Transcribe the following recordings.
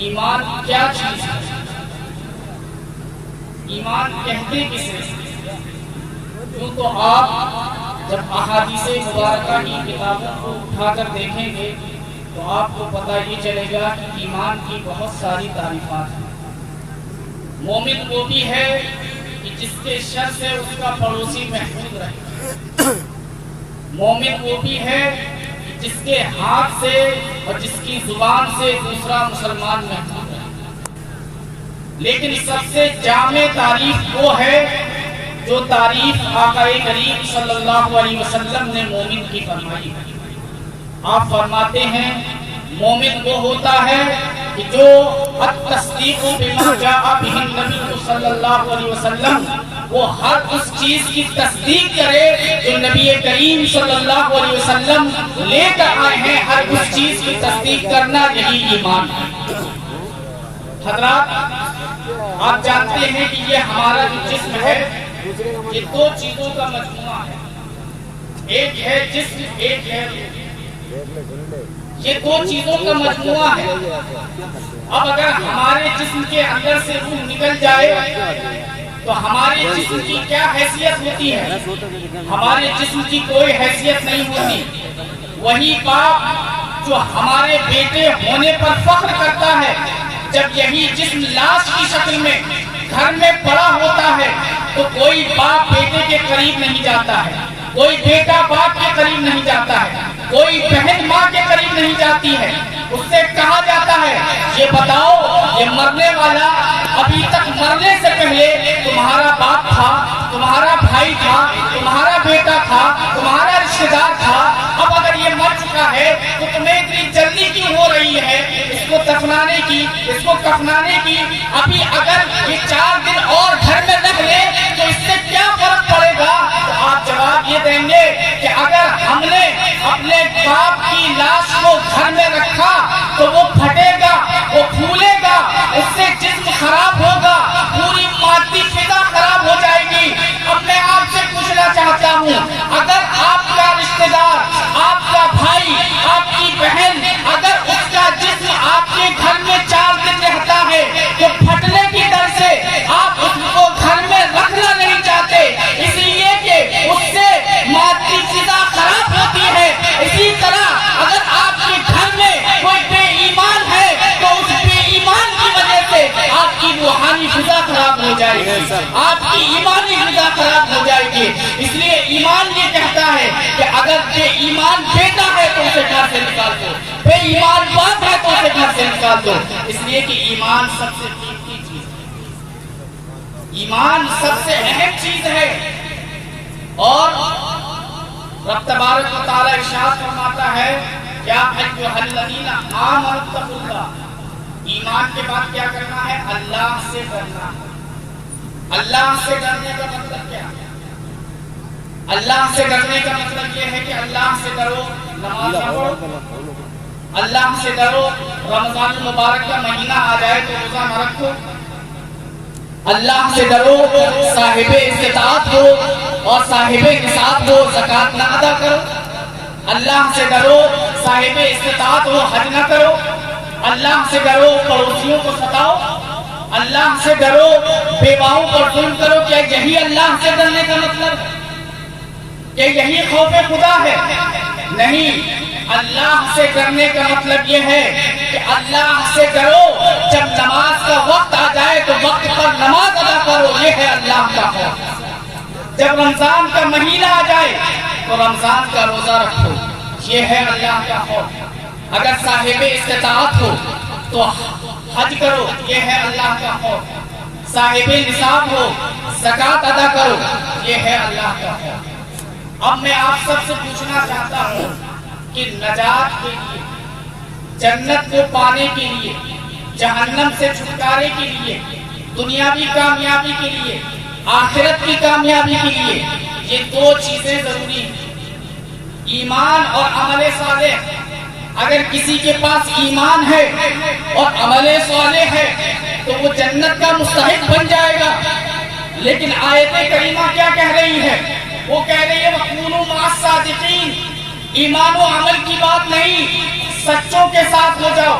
ایمان کیا چیز ہے؟ ایمان کہتے کسے؟ کیوں تو آپ جب احادیث مبارکہ کی کتابوں کو اٹھا کر دیکھیں گے تو آپ کو پتہ یہ چلے گا کہ ایمان کی بہت ساری تعریفات ہیں۔ مومن وہ بھی ہے کہ جس کے شر سے اس کا پڑوسی محفوظ رہے۔ مومن وہ بھی ہے کہ جس کے ہاتھ سے اور جس کی زبان سے دوسرا مسلمان محفوظ رہے۔ لیکن سب سے جامع تعریف وہ ہے جو تعریف آقا کریم صلی اللہ علیہ وسلم نے مومن کی فرمائی ہے۔ آپ فرماتے ہیں مومن وہ ہوتا ہے کہ جو التصدیق بما جاء بہ النبی صلی اللہ علیہ وسلم، وہ ہر اس چیز کی تصدیق کرے جو نبی کریم صلی اللہ علیہ وسلم لے کر آئے ہیں۔ ہر اس چیز کی تصدیق کرنا یہی ایمان ہے۔ حضرات، آپ جانتے ہیں کہ یہ ہمارا جو جسم ہے یہ دو چیزوں کا مجموعہ ہے، ایک ہے جسم، ایک ہے روح۔ یہ دو چیزوں کا مجموعہ ہے۔ اب اگر ہمارے جسم کے اندر سے روح نکل جائے تو ہمارے جسم کی کیا حیثیت ہوتی ہے؟ ہمارے جسم کی کوئی حیثیت نہیں ہوتی۔ وہی باپ جو ہمارے بیٹے ہونے پر فخر کرتا ہے، جب یہی جسم لاش کی شکل میں گھر میں پڑا ہوتا ہے تو کوئی باپ بیٹے کے قریب نہیں جاتا ہے، کوئی بیٹا باپ کے قریب نہیں جاتا ہے، کوئی بہن ماں کے قریب نہیں جاتی ہے۔ اس سے کہا جاتا ہے یہ بتاؤ یہ مرنے والا ابھی تک مرنے سے پہلے تمہارا باپ تھا، تمہارا بھائی تھا، تمہارا بیٹا تھا، تمہارا رشتہ دار تھا، اب اگر یہ مر چکا ہے تو تمہیں اتنی جلدی کیوں ہو رہی ہے اس کو دفنانے کی، اس کو کفنانے کی؟ ابھی اگر یہ 4 دن اور گھر میں رکھ لے تو اس سے کیا فرق پڑے گا؟ تو آپ جواب یہ دیں گے کہ اگر ہم نے اپنے باپ کی لاش کو گھر میں رکھا تو وہ پھٹے گا، وہ پھولے گا، اس سے جسم خراب ہوگا، پوری مادی فضا خراب ہو جائے گی۔ اب میں آپ سے پوچھنا چاہتا ہوں، اگر آپ کا رشتہ دار، آپ کا بھائی، آپ کی بہن، اگر اس کا جسم آپ کے گھر میں 4 دن رہتا ہے تو پھٹنے کی ڈر سے آپ اس کو گھر میں رکھنا نہیں چاہتے، اس لیے کہ اس سے مادی فضا خراب ہوتی ہے۔ اسی طرح اگر آپ کے گھر میں کوئی بے ایمان ہے تو اس بے ایمان کی وجہ سے آپ کی روحانی فضا خراب ہو جائے گی، آپ کی ایمانی فضا خراب ہو جائے گی۔ اس لیے ایمان یہ کہتا ہے کہ اگر بے ایمان بیٹا ہے تو اسے گھر سے نکال دو، بے ایمان باپ ہے تو اسے گھر سے نکال دو، اس لیے کہ ایمان سب سے قیمتی چیز ہے، ایمان سب سے اہم چیز ہے۔ اور رب تبارک و تعالی ارشاد فرماتا ہے یا ایھا الذین آمنوا اتقوا اللہ، ایمان کے بعد کیا کرنا ہے؟ اللہ سے ڈرنا ہے۔ اللہ سے ڈرنے کا مطلب کیا ہے؟ اللہ سے ڈرنے کا مطلب یہ ہے کہ اللہ سے ڈرو، نماز نہ پڑھو، اللہ سے ڈرو، رمضان المبارک کا مہینہ آ جائے تو روزہ نہ رکھو، اللہ سے ڈرو، صاحب استطاعت ہو اور صاحب نصاب ہو زکوٰۃ نہ ادا کرو، اللہ سے ڈرو، صاحب استطاعت ہو حج نہ کرو، اللہ سے ڈرو، پڑوسیوں کو ستاؤ، اللہ سے ڈرو، بیواؤں پر ظلم کرو۔ کیا یہی اللہ سے ڈرنے کا مطلب ہے؟ کہ یہی خوف خدا ہے؟ نہیں، اللہ سے ڈرنے کا مطلب یہ ہے کہ اللہ سے ڈرو، جب نماز کا وقت آ جائے تو وقت پر نماز ادا کرو، یہ ہے اللہ کا خوف۔ جب رمضان کا مہینہ آ جائے تو رمضان کا روزہ رکھو، یہ ہے اللہ کا خوف۔ اگر صاحب استطاعت ہو تو حج کرو، یہ ہے اللہ کا خوف۔ صاحب نصاب ہو زکوٰۃ ادا کرو، یہ ہے اللہ کا خوف۔ اب میں آپ سب سے پوچھنا چاہتا ہوں کہ نجات کے لیے، جنت کو پانے کے لیے، جہنم سے چھٹکارے کے لیے، دنیاوی کامیابی کے لیے، آخرت کی کامیابی کے لیے یہ 2 چیزیں ضروری ہیں، ایمان اور عمل صالح۔ اگر کسی کے پاس ایمان ہے اور عمل صالح ہے تو وہ جنت کا مستحق بن جائے گا۔ لیکن آیت کریمہ کیا کہہ رہی ہے؟ وہ کہہ رہی ہے وَكُونُوا مَعَ الصَّادِقِينَ، ایمان و عمل کی بات نہیں، سچوں کے ساتھ ہو جاؤ،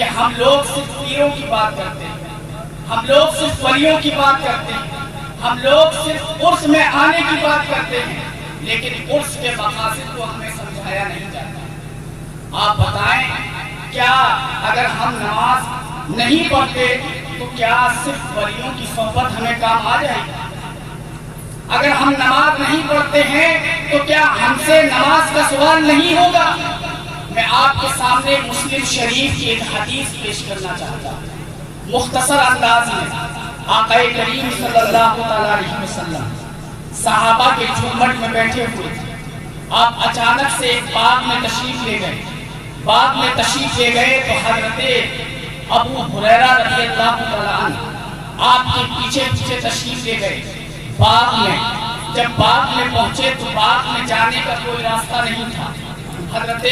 کہ ہم لوگ صرف پیروں کی بات کرتے ہیں، ہم لوگ صرف ولیوں کی بات کرتے ہیں، ہم لوگ صرف عرس میں آنے کی بات کرتے ہیں، لیکن عرس کے مقاصد کو ہمیں سمجھایا نہیں جاتا۔ آپ بتائیں کیا اگر ہم نماز نہیں پڑھتے تو کیا صرف ولیوں کی صحبت ہمیں کام آ جائے گی؟ اگر ہم نماز نہیں پڑھتے ہیں تو کیا ہم سے نماز کا سوال نہیں ہوگا؟ میں آپ کے سامنے مسلم شریف کی ایک حدیث پیش کرنا چاہتا ہوں مختصر انداز میں۔ آقا کریم صلی اللہ علیہ وسلم صحابہ کے جھومٹ میں بیٹھے ہوئے تھے، آپ اچانک سے ایک باغ میں تشریف لے گئے۔ باغ میں تشریف لے گئے تو حضرت ابو ہریرہ رضی اللہ عنہ آپ کے پیچھے پیچھے تشریف لے گئے باغ میں۔ جب باغ میں پہنچے تو باغ میں جانے کا کوئی راستہ نہیں تھا۔ حضرت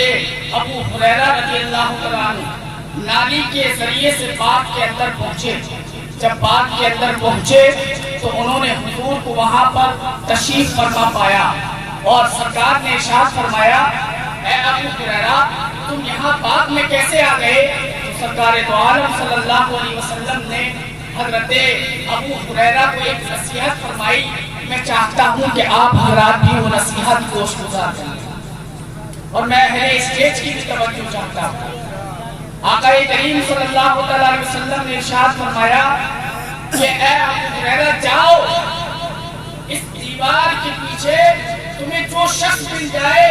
ابو ہریرہ رضی اللہ عنہ نالی کے ذریعے سے باغ کے اندر پہنچے۔ جب باغ کے اندر پہنچے تو انہوں نے حضور کو وہاں پر تشریف فرما پایا اور سرکار نے ارشاد فرمایا، اے ابو ہریرہ تم یہاں باغ میں کیسے آ گئے؟ تو سرکار دو عالم صلی اللہ علیہ وسلم نے حضرت ابو ہریرہ کو ایک نصیحت فرمائی۔ میں چاہتا ہوں کہ آپ حضرات بھی وہ نصیحت کو گزار کریں اور میں اہل اسٹیج کی بھی توجہ چاہتا ہوں۔ آقا کریم صلی اللہ علیہ وسلم نے ارشاد فرمایا کہ اے ابو ہریرہ جاؤ، اس دیوار کے پیچھے تمہیں جو شخص مل جائے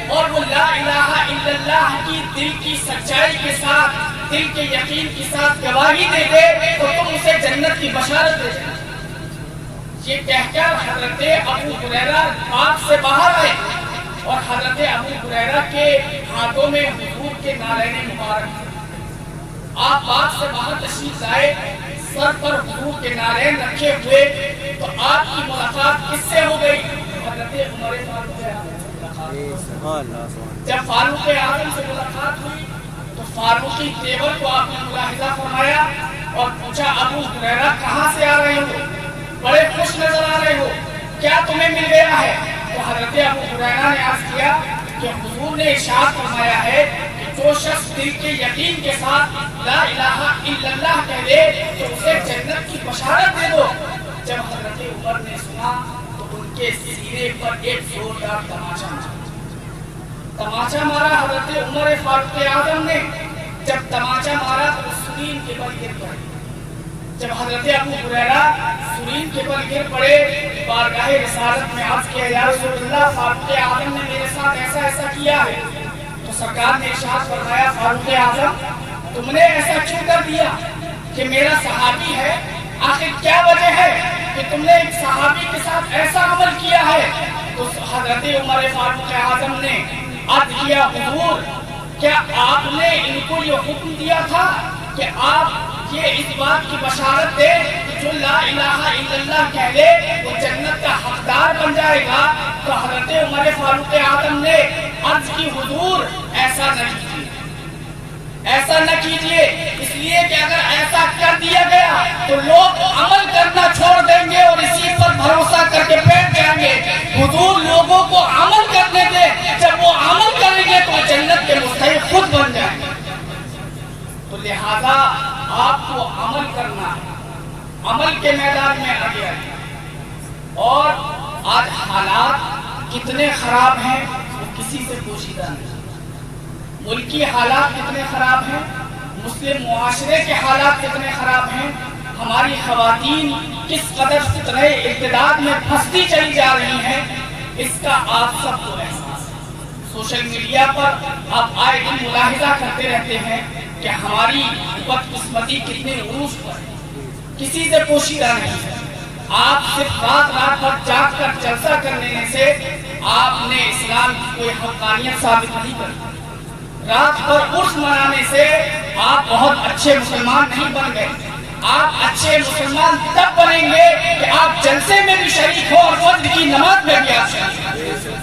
اور وہ لا الہ الا اللہ کی دل کی سچائی کے ساتھ، دل کے یقین کے ساتھ گواہی دے دے تو تم اسے جنت کی بشارت دے دے۔ یہ کہہ کر حضرت ابو ہریرہ باغ سے باہر آئے اور حضرت ابو ہریرہ کے ہاتھوں میں حضور کے نالین مبارک تھے۔ آپ باغ سے باہر تشریف لائے، سر پر حضور کے نالین رکھے ہوئے، تو آپ کی ملاقات کس سے ہو گئی؟ حضرت عمر فاروق اعظم سے ملاقات۔ جب فاروق اعظم سے ملاقات ہوئی تو فاروقی تیور کو آپ نے ملاحظہ فرمایا اور پوچھا، ابو ہریرہ کہاں سے آ رہے ہو؟ بڑے خوش نظر آ رہے ہو، کیا تمہیں مل گیا ہے؟ تو حضرت ابو ہریرہ نے عرض کیا کہ حضور نے ارشاد فرمایا ہے کہ جو شخص دل کے یقین کے ساتھ لا الہ الا اللہ کہہ دے تو اسے جنت کی بشارت دے دو۔ جب حضرت عمر نے سنا تو ان کے سینے پر ایک زوردار تماچا مارا حضرت عمر فاروق اعظم نے۔ جب تماچا مارا تو سنین کے بل گر پڑے۔ جب حضرت ابو ہریرہ سنین کے بل گر پڑے، بارگاہ رسالت میں عرض کیا، یا رسول اللہ فاروق اعظم نے میرے ساتھ ایسا ایسا کیا ہے۔ تو سرکار نے ارشاد فرمایا، فاروق اعظم تم نے ایسا کیوں کر دیا کہ میرا صحابی ہے؟ آخر کیا وجہ ہے کہ تم نے ایک صحابی کے ساتھ ایسا عمل کیا ہے؟ تو حضرت عمر فاروق اعظم نے عرض کیا، حضور کیا آپ نے ان کو یہ حکم دیا تھا کہ آپ یہ اس بات کی بشارت دے کہ جو لا الہ الا اللہ کہہ لے وہ جنت کا حقدار بن جائے گا؟ تو حضرت عمر فاروق اعظم نے عرض کی، حضور ایسا نہ کیجیے، ایسا نہ کیجیے، اس لیے کہ اگر ایسا کر دیا گیا تو لوگ عمل کرنا چھوڑ دیں گے اور اسی پر بھروسہ کر کے بیٹھ جائیں گے۔ حضور لوگوں کو عمل کرنے دے، جب وہ عمل کریں گے تو جنت کے مستحق خود بن جائیں گے۔ تو لہذا آپ کو عمل کرنا ہے، عمل کے میدان میں آگے آئیے۔ اور آج حالات کتنے خراب ہیں وہ کسی سے پوشیدہ نہیں۔ ملکی حالات کتنے خراب ہیں، مسلم معاشرے کے حالات کتنے خراب ہیں، ہماری خواتین کس قدر فتنہ ارتداد میں پھنستی چلی جا رہی ہیں، اس کا آپ سب کو احساس ہے۔ سوشل میڈیا پر آپ آئے دن ملاحظہ کرتے رہتے ہیں کہ ہماری بدقسمتی کتنے عروج پر ہے، کسی سے پوشیدہ نہیں ہے۔ آپ صرف رات بھر جاگ کر جلسہ کرنے سے آپ نے اسلام کی کوئی حقانیت ثابت نہیں کری۔ رات بھر عرس منانے سے آپ بہت اچھے مسلمان نہیں بن گئے۔ آپ اچھے مسلمان تب بنیں گے کہ آپ جلسے میں بھی شریک ہو اور فجر کی نماز میں بھی آپ شریک ہو۔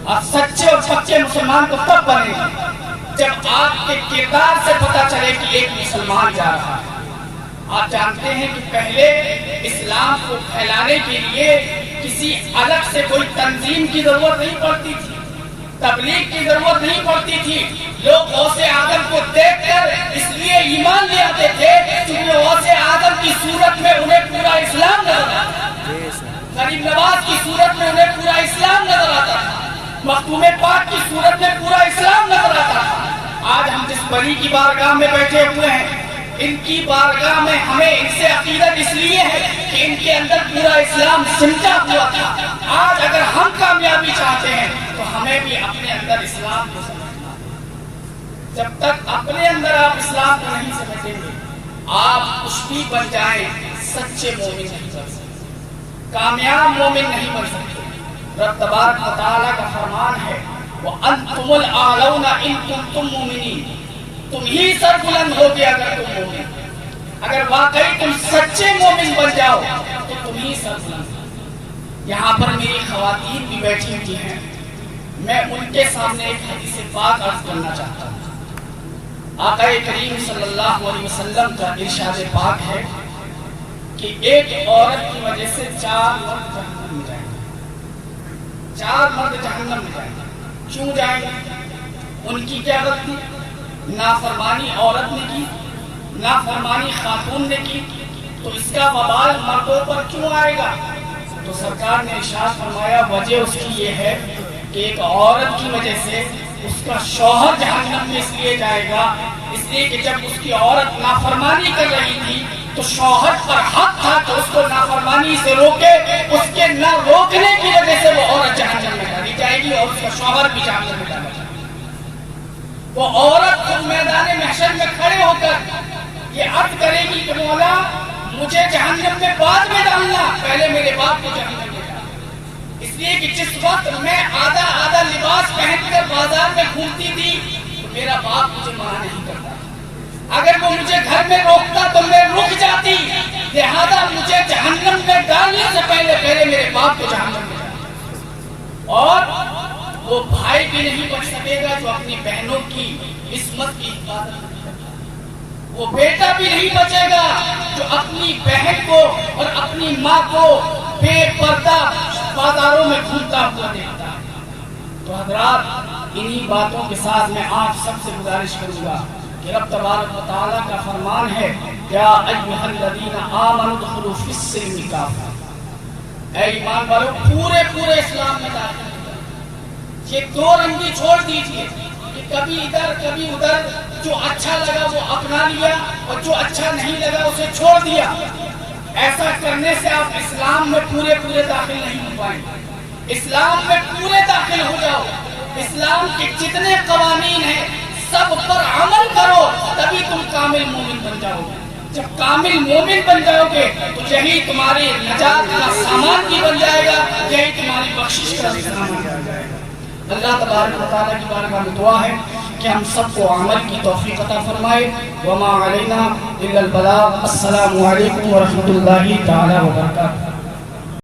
آپ سچے اور پکے مسلمان کو تب بنیں گے جب آپ کے کردار سے پتہ چلے کہ ایک مسلمان جا رہا ہے۔ آپ جانتے ہیں کہ پہلے اسلام کو پھیلانے کے لیے کسی الگ سے کوئی تنظیم کی ضرورت نہیں پڑتی تھی۔ تبلیغ کی ضرورت نہیں پڑتی تھی. لوگ غوث اعظم کو دیکھ کر اس لیے ایمان لے آتے تھے کیونکہ غوث اعظم کی صورت میں انہیں پورا اسلام نظر آتا تھا, غریب نواز کی صورت میں انہیں پورا اسلام نظر آتا تھا, مختوم پاک کی صورت میں پورا اسلام نظر آتا تھا. آج ہم جس ولی کی بارگاہ میں بیٹھے ہوئے ہیں, ان کی بارگاہ میں ہمیں ان سے عقیدت اس لیے ہے کہ ان کے اندر پورا اسلام سمٹا ہوا تھا. آج اگر ہم کامیابی چاہتے ہیں تو ہمیں بھی اپنے اندر اسلام کو سمجھنا ہے. جب تک اپنے اندر آپ اسلام کو نہیں سمجھیں گے, آپ کشتی بن جائیں, سچے مومن نہیں بن سکتے, کامیاب مومن نہیں بن سکتے. رب تبارک و تعالیٰ کا فرمان ہے وَأَنْتُمُ الْأَعْلَوْنَ إِن كُنتُم مُؤْمِنِينَ, تم ہی سر بلند ہو گیا اگر تم مومن, اگر واقعی تم سچے مومن بن جاؤ تو تم ہی سر بلند ہو. یہاں پر میری خواتین بھی بیٹھی ہوئی ہیں, میں ان کے سامنے ایک حدیث پاک عرض کرنا چاہتا ہوں. آقا کریم صلی اللہ علیہ وسلم کا ارشاد پاک ہے کہ ایک عورت کی وجہ سے 4 مرد جہنم میں جائیں گے. 4 مرد جہنم میں جائیں گے. کیوں جائیں گے؟ ان کی کیا غلطی؟ نافرمانی عورت نے کی, نافرمانی خاتون نے کی, تو اس کا وبال مردوں پر کیوں آئے گا؟ تو سرکار نے ارشاد فرمایا وجہ اس کی یہ ہے کہ ایک عورت کی وجہ سے اس کا شوہر جہنم میں اس لیے جائے گا, اس لیے کہ جب اس کی عورت نافرمانی کر رہی تھی تو شوہر پر حق تھا کہ اس کو نافرمانی سے روکے, اس کے نہ روکنے کی وجہ سے وہ عورت جہنم میں ڈالی جائے گی اور اس کا شوہر بھی جہنم میں ڈالا جائے گا. وہ عورت خود میدان محشر میں کھڑے ہو کر یہ عرض کرے گی کہ مولا مجھے جہنم میں بعد میں ڈالنا, پہلے میرے باپ کو جہنم میں ڈالنا. اس لیے کہ جس وقت میں آدھا لباس پہن کر بازار میں گھومتی تھی تو میرا باپ مجھے منع نہیں کرتا, اگر وہ مجھے گھر میں روکتا تو میں رک جاتی, لہذا مجھے جہنم میں ڈالنے سے پہلے میرے باپ کو جہنم میں ڈالنا. اور وہ بھائی بھی نہیں بچ سکے گا جو اپنی بہنوں کی عصمت کی حفاظت نہیں کرتا, وہ بیٹا بھی نہیں بچے گا جو اپنی بہن کو اور اپنی ماں کو بے پردہ بازاروں میں گھومتا ہوا دیکھتا ہے. تو حضرات انہی باتوں کے ساتھ میں آپ سب سے گزارش کروں گا کہ رب تبارک و تعالیٰ کا فرمان ہے یا ایھا الذین آمنوا ادخلوا فی السلم کافہ, اے ایمان والو پورے اسلام میں داخل. یہ 2 رنگی چھوڑ دیجئے کہ کبھی ادھر کبھی ادھر, جو اچھا لگا وہ اپنا لیا اور جو اچھا نہیں لگا اسے چھوڑ دیا. ایسا کرنے سے آپ اسلام میں پورے داخل نہیں ہو پائیں گے. اسلام میں پورے داخل ہو جاؤ, اسلام کے جتنے قوانین ہیں سب پر عمل کرو, تبھی تم کامل مومن بن جاؤ گے. جب کامل مومن بن جاؤ گے تو یہی تمہاری نجات کا سامان بھی بن جائے گا, یہی تمہاری بخشش کا سامان بن جائے گا. اللہ تبارک و تعالیٰ کی بارگاہ میں دعا ہے کہ ہم سب کو عمل کی توفیق عطا فرمائے. وما علینا الا البلاغ. السلام علیکم ورحمۃ اللہ تعالیٰ وبرکاتہ.